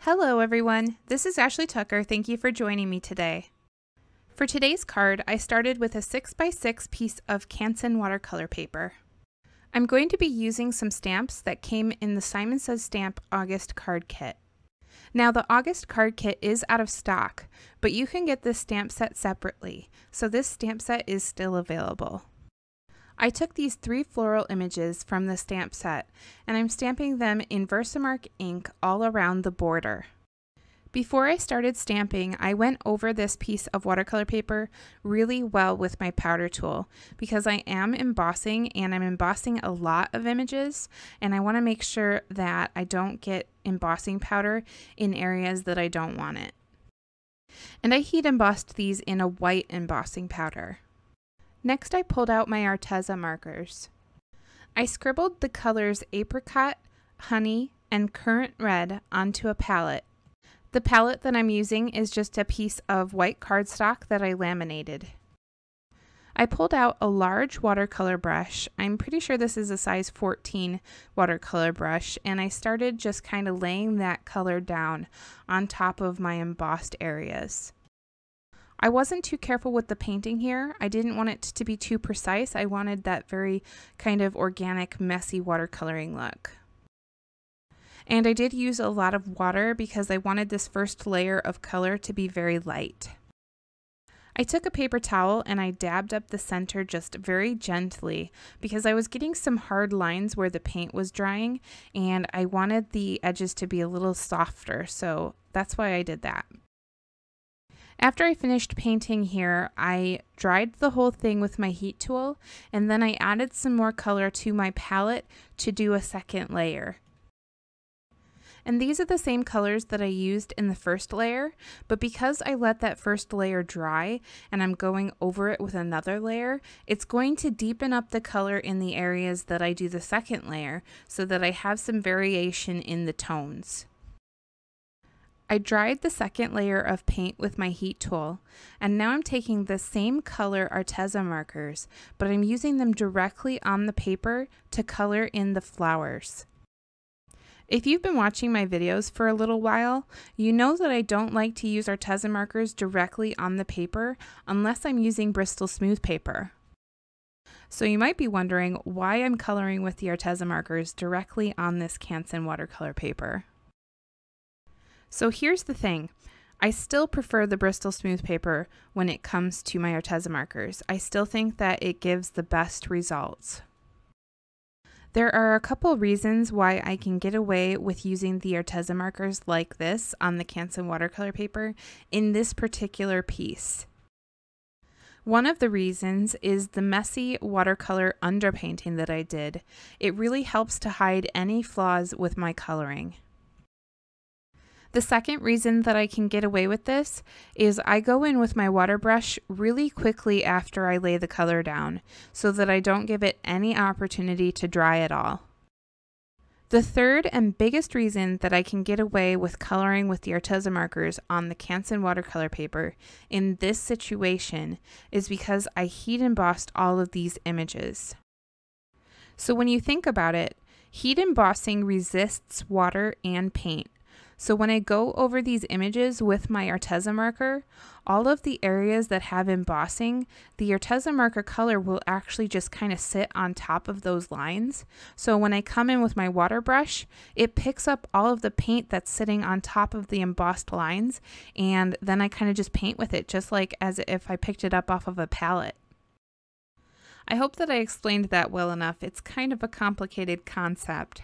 Hello everyone, this is Ashley Tucker. Thank you for joining me today. For today's card, I started with a 6x6 piece of Canson watercolor paper. I'm going to be using some stamps that came in the Simon Says Stamp August card kit. Now the August card kit is out of stock, but you can get this stamp set separately, so this stamp set is still available. I took these 3 floral images from the stamp set, and I'm stamping them in Versamark ink all around the border. Before I started stamping, I went over this piece of watercolor paper really well with my powder tool because I am embossing, and I'm embossing a lot of images, and I want to make sure that I don't get embossing powder in areas that I don't want it. And I heat embossed these in a white embossing powder. Next, I pulled out my Arteza markers. I scribbled the colors Apricot, Honey, and Currant Red onto a palette. The palette that I'm using is just a piece of white cardstock that I laminated. I pulled out a large watercolor brush. I'm pretty sure this is a size 14 watercolor brush, and I started just kind of laying that color down on top of my embossed areas. I wasn't too careful with the painting here. I didn't want it to be too precise. I wanted that very kind of organic, messy watercoloring look. And I did use a lot of water because I wanted this first layer of color to be very light. I took a paper towel and I dabbed up the center just very gently because I was getting some hard lines where the paint was drying, and I wanted the edges to be a little softer, so that's why I did that. After I finished painting here, I dried the whole thing with my heat tool, and then I added some more color to my palette to do a second layer. And these are the same colors that I used in the first layer, but because I let that first layer dry and I'm going over it with another layer, it's going to deepen up the color in the areas that I do the second layer so that I have some variation in the tones. I dried the second layer of paint with my heat tool, and now I'm taking the same color Arteza markers, but I'm using them directly on the paper to color in the flowers. If you've been watching my videos for a little while, you know that I don't like to use Arteza markers directly on the paper unless I'm using Bristol Smooth paper. So you might be wondering why I'm coloring with the Arteza markers directly on this Canson watercolor paper. So here's the thing, I still prefer the Bristol Smooth paper when it comes to my Arteza markers. I still think that it gives the best results. There are a couple reasons why I can get away with using the Arteza markers like this on the Canson watercolor paper in this particular piece. One of the reasons is the messy watercolor underpainting that I did. It really helps to hide any flaws with my coloring. The second reason that I can get away with this is I go in with my water brush really quickly after I lay the color down so that I don't give it any opportunity to dry at all. The third and biggest reason that I can get away with coloring with the Arteza markers on the Canson watercolor paper in this situation is because I heat embossed all of these images. So when you think about it, heat embossing resists water and paint. So when I go over these images with my Arteza marker, all of the areas that have embossing, the Arteza marker color will actually just kind of sit on top of those lines. So when I come in with my water brush, it picks up all of the paint that's sitting on top of the embossed lines, and then I kind of just paint with it, just like as if I picked it up off of a palette. I hope that I explained that well enough. It's kind of a complicated concept.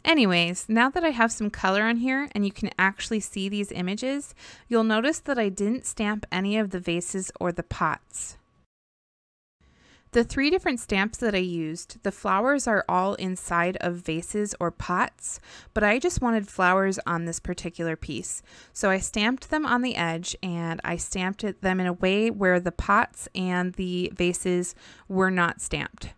Anyways, now that I have some color on here and you can actually see these images, you'll notice that I didn't stamp any of the vases or the pots. The 3 different stamps that I used, the flowers are all inside of vases or pots, but I just wanted flowers on this particular piece. So I stamped them on the edge, and I stamped them in a way where the pots and the vases were not stamped.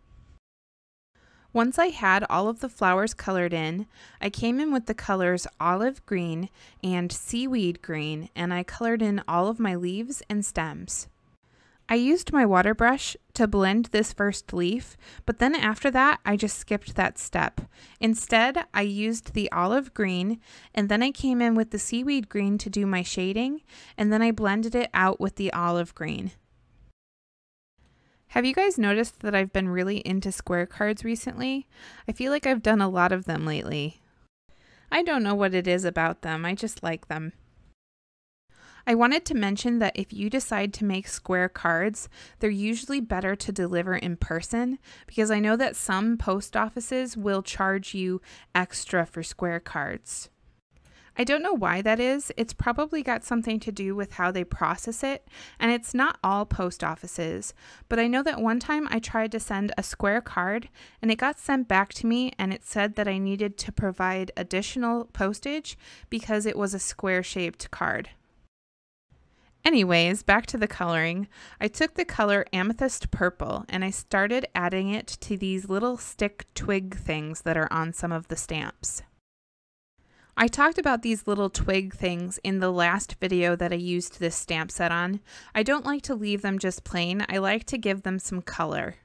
Once I had all of the flowers colored in, I came in with the colors olive green and seaweed green, and I colored in all of my leaves and stems. I used my water brush to blend this first leaf, but then after that, I just skipped that step. Instead, I used the olive green, and then I came in with the seaweed green to do my shading, and then I blended it out with the olive green. Have you guys noticed that I've been really into square cards recently? I feel like I've done a lot of them lately. I don't know what it is about them, I just like them. I wanted to mention that if you decide to make square cards, they're usually better to deliver in person because I know that some post offices will charge you extra for square cards. I don't know why that is. It's probably got something to do with how they process it, and it's not all post offices, but I know that one time I tried to send a square card and it got sent back to me and it said that I needed to provide additional postage because it was a square-shaped card. Anyways, back to the coloring. I took the color Amethyst Purple and I started adding it to these little stick twig things that are on some of the stamps. I talked about these little twig things in the last video that I used this stamp set on. I don't like to leave them just plain, I like to give them some color.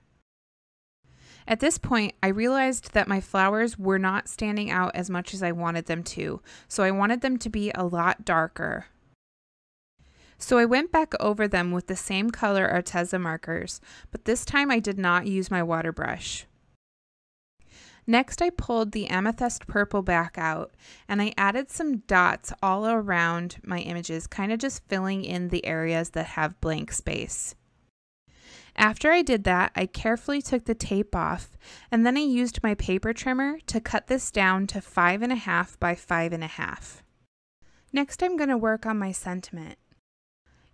At this point, I realized that my flowers were not standing out as much as I wanted them to, so I wanted them to be a lot darker. So I went back over them with the same color Arteza markers, but this time I did not use my water brush. Next, I pulled the Amethyst Purple back out, and I added some dots all around my images, kind of just filling in the areas that have blank space. After I did that, I carefully took the tape off, and then I used my paper trimmer to cut this down to 5.5 by 5.5. Next, I'm going to work on my sentiment.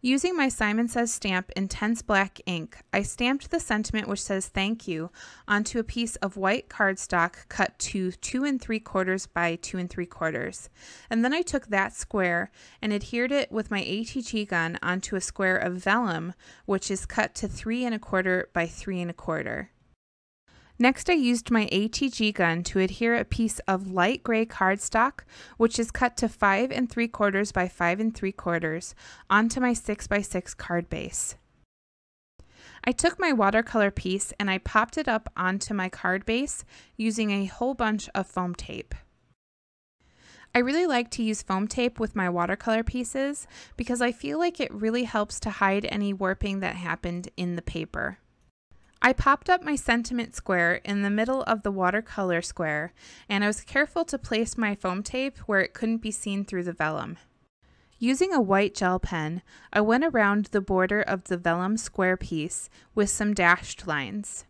Using my Simon Says stamp Intense Black ink, I stamped the sentiment which says thank you onto a piece of white cardstock cut to 2 3/4 by 2 3/4. And then I took that square and adhered it with my ATG gun onto a square of vellum which is cut to 3 1/4 by 3 1/4. Next, I used my ATG gun to adhere a piece of light gray cardstock, which is cut to 5 3/4 by 5 3/4, onto my 6x6 card base. I took my watercolor piece and I popped it up onto my card base using a whole bunch of foam tape. I really like to use foam tape with my watercolor pieces because I feel like it really helps to hide any warping that happened in the paper. I popped up my sentiment square in the middle of the watercolor square, and I was careful to place my foam tape where it couldn't be seen through the vellum. Using a white gel pen, I went around the border of the vellum square piece with some dashed lines.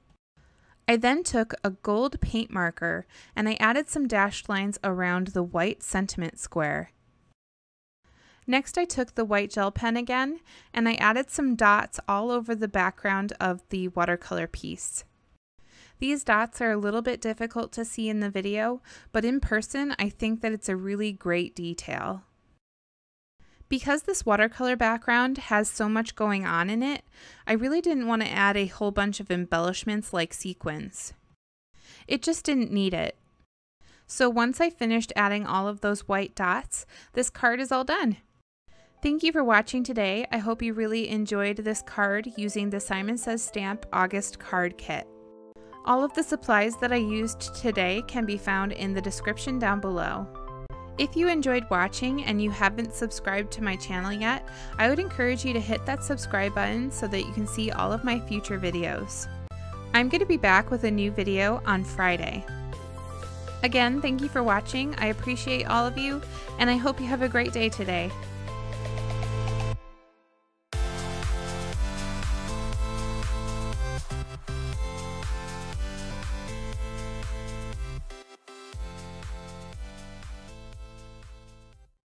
I then took a gold paint marker and I added some dashed lines around the white sentiment square. Next, I took the white gel pen again, and I added some dots all over the background of the watercolor piece. These dots are a little bit difficult to see in the video, but in person, I think that it's a really great detail. Because this watercolor background has so much going on in it, I really didn't want to add a whole bunch of embellishments like sequins. It just didn't need it. So once I finished adding all of those white dots, this card is all done. Thank you for watching today. I hope you really enjoyed this card using the Simon Says Stamp August Card Kit. All of the supplies that I used today can be found in the description down below. If you enjoyed watching and you haven't subscribed to my channel yet, I would encourage you to hit that subscribe button so that you can see all of my future videos. I'm going to be back with a new video on Friday. Again, thank you for watching. I appreciate all of you, and I hope you have a great day today.